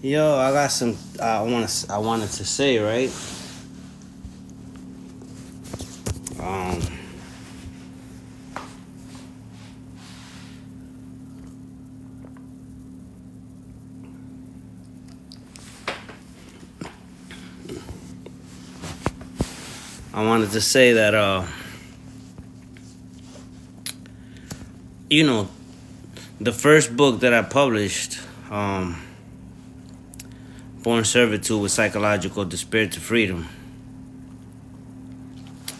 Yo, I got some. I wanted to say, right. Um. I wanted to say that. The first book that I published, Born Servitude with Psychological Despair to Freedom.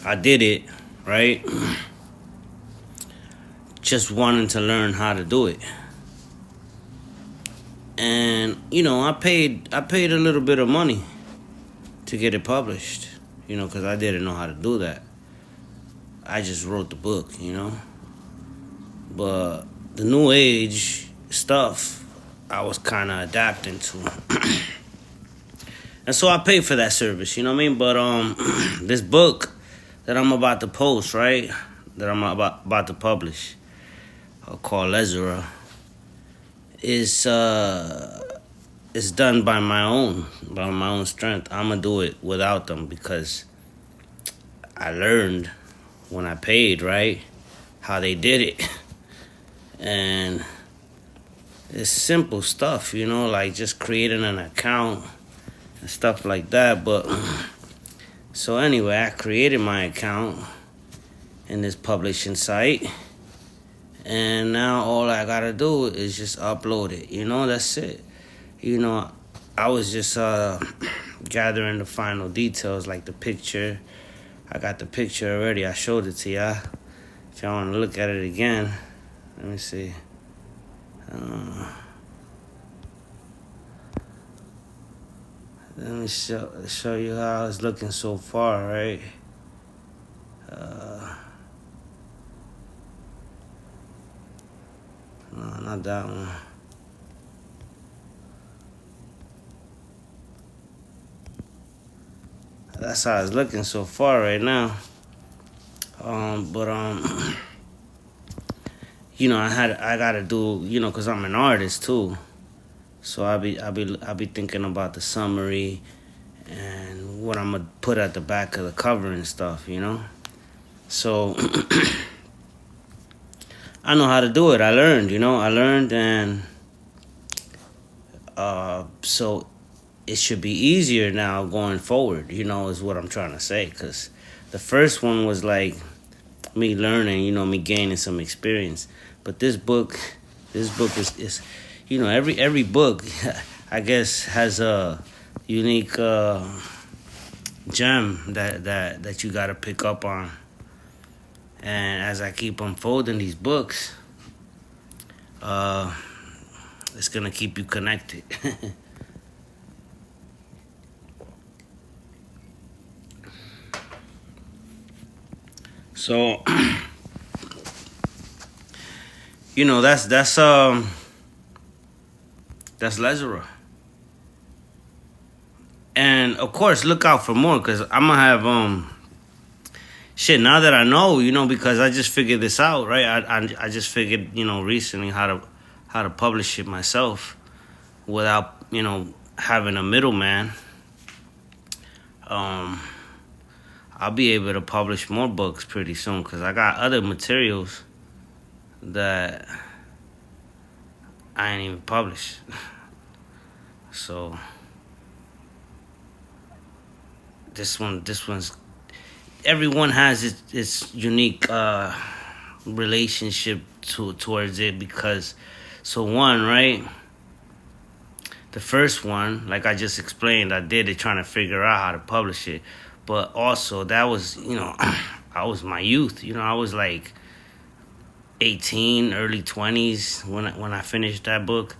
I did it, right? Just wanting to learn how to do it. And I paid a little bit of money to get it published, because I didn't know how to do that. I just wrote the book, But the new age stuff, I was kind of adapting to. And so I paid for that service, you know what I mean? But this book that I'm about to post, right, that I'm about to publish, called Lezera, is done by my own strength. I'm gonna do it without them because I learned when I paid, right, how they did it. And it's simple stuff, like just creating an account and stuff like that. But so anyway, I created my account in this publishing site, and now all I gotta do is just upload it. That's it. I was just gathering the final details, like the picture. I got the picture already. I showed it to y'all. If y'all want to look at it again, let me see. Let me show you how it's looking so far, right? No, not that one. That's how it's looking so far right now. But I gotta do, cause I'm an artist too. So I'll be thinking about the summary and what I'm gonna put at the back of the cover and stuff, So I know how to do it. I learned, and so it should be easier now going forward, is what I'm trying to say. Cause the first one was like me learning, me gaining some experience. But this book is every book, I guess, has a unique gem that you gotta pick up on. And as I keep unfolding these books, it's gonna keep you connected. So, that's Lezera. And of course, look out for more, because I'm gonna have shit. Now that I know, because I just figured this out, right? I just figured, recently how to publish it myself without having a middleman. I'll be able to publish more books pretty soon, because I got other materials that I ain't even published. So this one's, everyone has its unique relationship towards it, because one, right, the first one, like I just explained, I did it trying to figure out how to publish it. But also, that was, I was my youth. I was like 18, early 20s when I finished that book.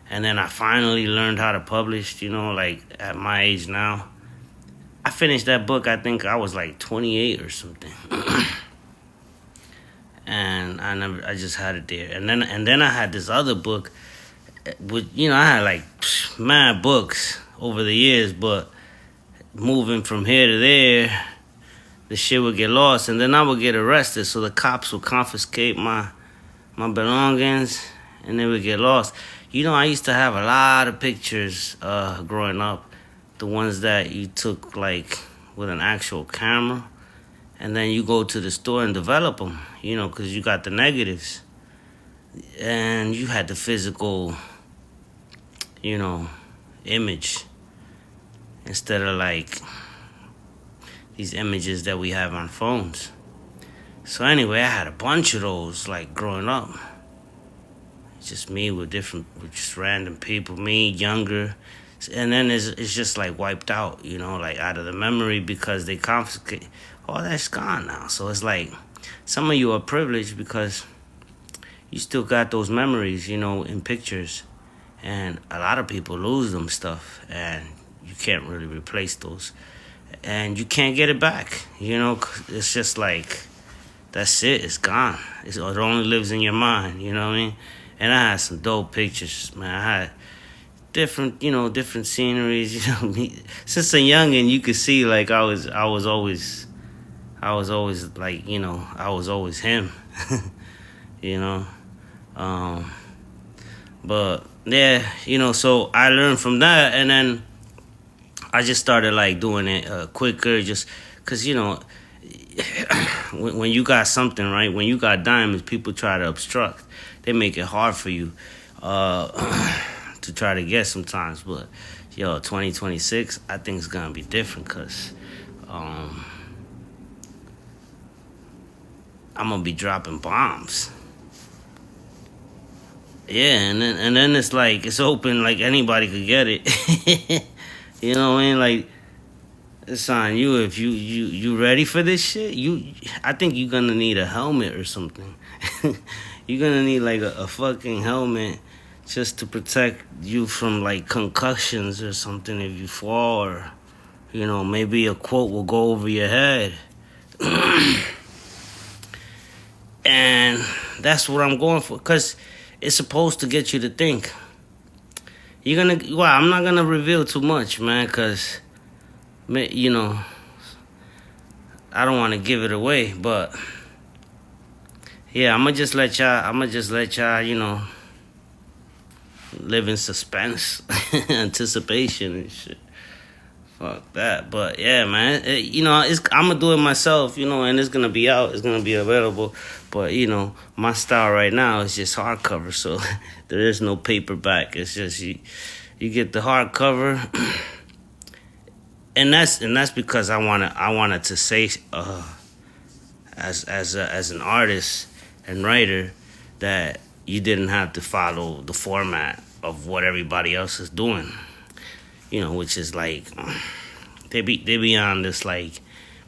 And then I finally learned how to publish, like at my age now. I finished that book, I think I was like 28 or something. And I just had it there. And then I had this other book, with, I had like mad books over the years, but moving from here to there, the shit would get lost, and then I would get arrested. So the cops would confiscate my belongings, and they would get lost. You know, I used to have a lot of pictures growing up, the ones that you took like with an actual camera, and then you go to the store and develop them. You know, because you got the negatives, and you had the physical, you know, image instead of like these images that we have on phones. So anyway, I had a bunch of those like growing up. It's just me with just random people, me younger, and then it's just like wiped out, you know, like out of the memory because they confiscate. All that's gone now. So it's like some of you are privileged because you still got those memories, you know, in pictures, and a lot of people lose them stuff, and you can't really replace those, and you can't get it back. You know, it's just like that's it. It's gone. It only lives in your mind. You know what I mean? And I had some dope pictures, man. I had different, you know, different sceneries. You know, since a youngin', you could see like I was always like, you know, I was always him. You know, but yeah, you know. So I learned from that, and then I just started like doing it quicker, just because you know. When you got something, right? When you got diamonds, people try to obstruct. They make it hard for you to try to get sometimes. But, 2026, I think it's going to be different because I'm going to be dropping bombs. Yeah, and then it's like, it's open, like anybody could get it. You know what I mean? Like, it's on you if you ready for this shit. I think you're gonna need a helmet or something. You're gonna need like a fucking helmet just to protect you from like concussions or something if you fall, or you know, maybe a quote will go over your head. And that's what I'm going for, because it's supposed to get you to think. I'm not gonna reveal too much, man, because you know, I don't want to give it away, but yeah, I'm gonna just let y'all, you know, live in suspense, anticipation and shit. Fuck that. But yeah, man, you know, I'm gonna do it myself, you know, and it's gonna be out, it's gonna be available. But you know, my style right now is just hardcover, so there is no paperback. It's just you get the hardcover. And that's because I wanted to say as an artist and writer that you didn't have to follow the format of what everybody else is doing, you know, which is like they be on this like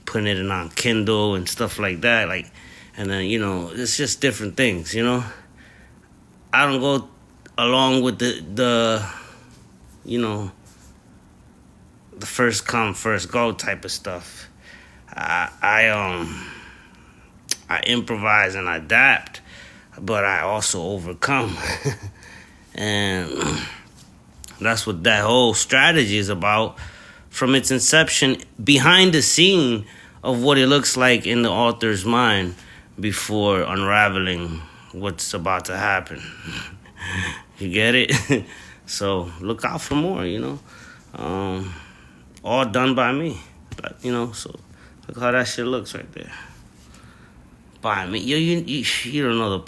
putting it on Kindle and stuff like that, like, and then you know it's just different things, you know. I don't go along with the you know, the first come first go type of stuff. I improvise and adapt, but I also overcome. And that's what that whole strategy is about, from its inception, behind the scene of what it looks like in the author's mind before unraveling what's about to happen. You get it? So look out for more, you know. All done by me, but, you know. So look how that shit looks right there. By me, you don't know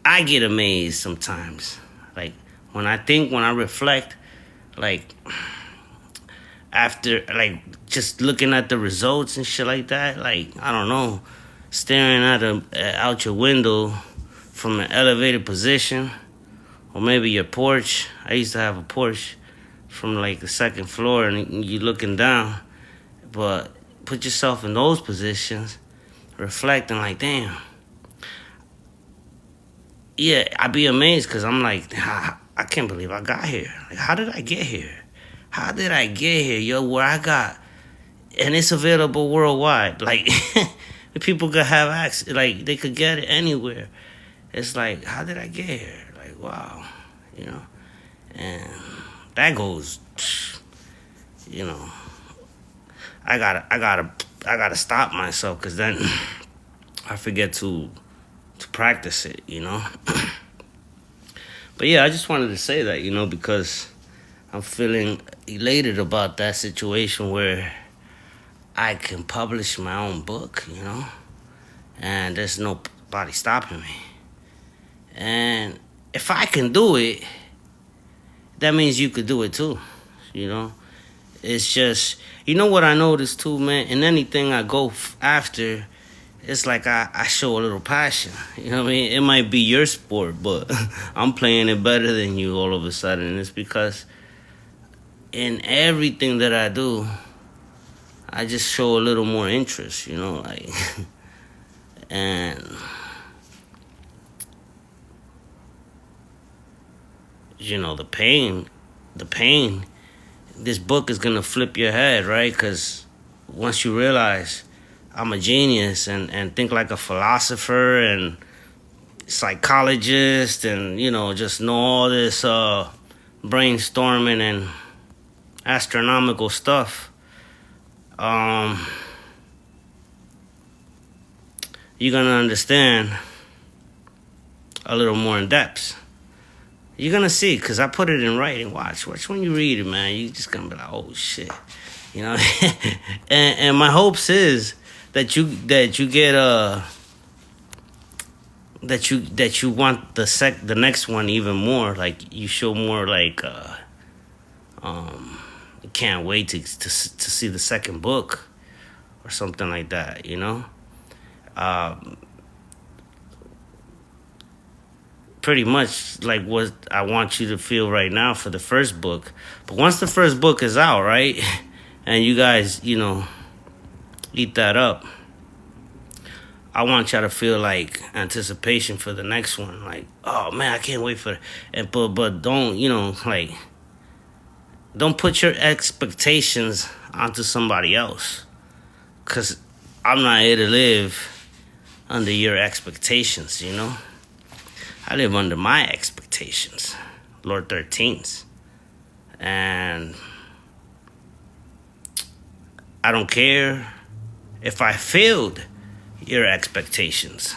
I get amazed sometimes, like when I reflect, like after like just looking at the results and shit like that. Like I don't know, staring out your window from an elevated position, or maybe your porch. I used to have a porch from like the second floor, and you looking down. But put yourself in those positions, reflecting like, damn. Yeah, I'd be amazed because I'm like, I can't believe I got here. Like, how did I get here? How did I get here? Yo, where I got, and it's available worldwide. Like, people could have access, like, they could get it anywhere. It's like, how did I get here? Like, wow, you know? And that goes, you know, I gotta stop myself, because then I forget to practice it, you know. But yeah, I just wanted to say that, because I'm feeling elated about that situation where I can publish my own book, and there's nobody stopping me. And if I can do it, that means you could do it too, It's just, what I noticed too, man, in anything I go after, it's like I show a little passion. You know what I mean? It might be your sport, but I'm playing it better than you all of a sudden. And it's because in everything that I do, I just show a little more interest, like, and, the pain, this book is going to flip your head, right? Because once you realize I'm a genius and think like a philosopher and psychologist and, just know all this brainstorming and astronomical stuff, you're going to understand a little more in depth. You're going to see, because I put it in writing. Watch when you read it, man. You just going to be like, oh, shit. and my hopes is that you get that you want the next one even more. Like, you show more, like, can't wait to see the second book or something like that, pretty much like what I want you to feel right now for the first book. But once the first book is out, right, and you guys, eat that up, I want y'all to feel like anticipation for the next one. Like, oh man, I can't wait for it. But don't, don't put your expectations onto somebody else. Because I'm not here to live under your expectations, I live under my expectations, Lord 13's. And I don't care if I failed your expectations,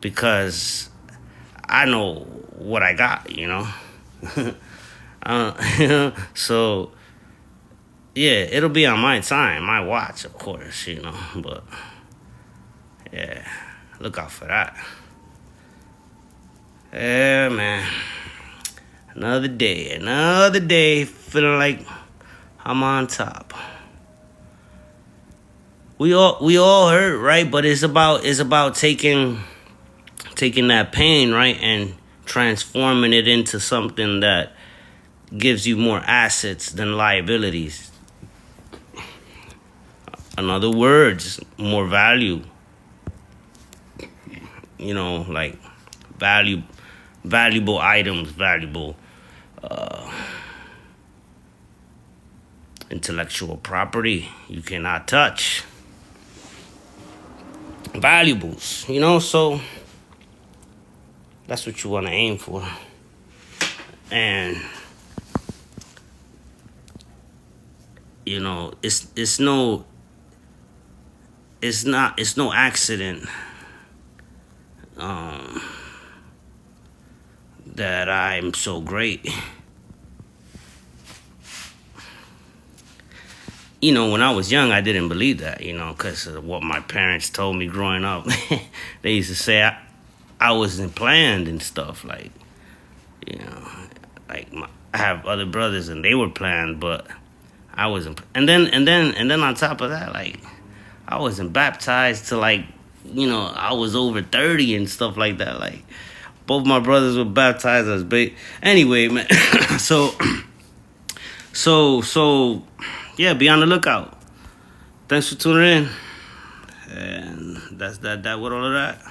because I know what I got, So, yeah, it'll be on my time, my watch, of course, but, yeah, look out for that. Yeah, man. Another day, feeling like I'm on top. We all hurt, right? But it's about taking that pain, right, and transforming it into something that gives you more assets than liabilities. In other words, more value. Like valuable items, valuable intellectual property you cannot touch. Valuables, so that's what you want to aim for. And it's no accident that I'm so great. When I was young, I didn't believe that, because of what my parents told me growing up. They used to say I wasn't planned and stuff, like, like I have other brothers and they were planned, but I wasn't. And then on top of that, like, I wasn't baptized till, like, I was over 30 and stuff like that. Like, both my brothers were baptized as big. Anyway, man. So, yeah, be on the lookout. Thanks for tuning in. And that's that with all of that.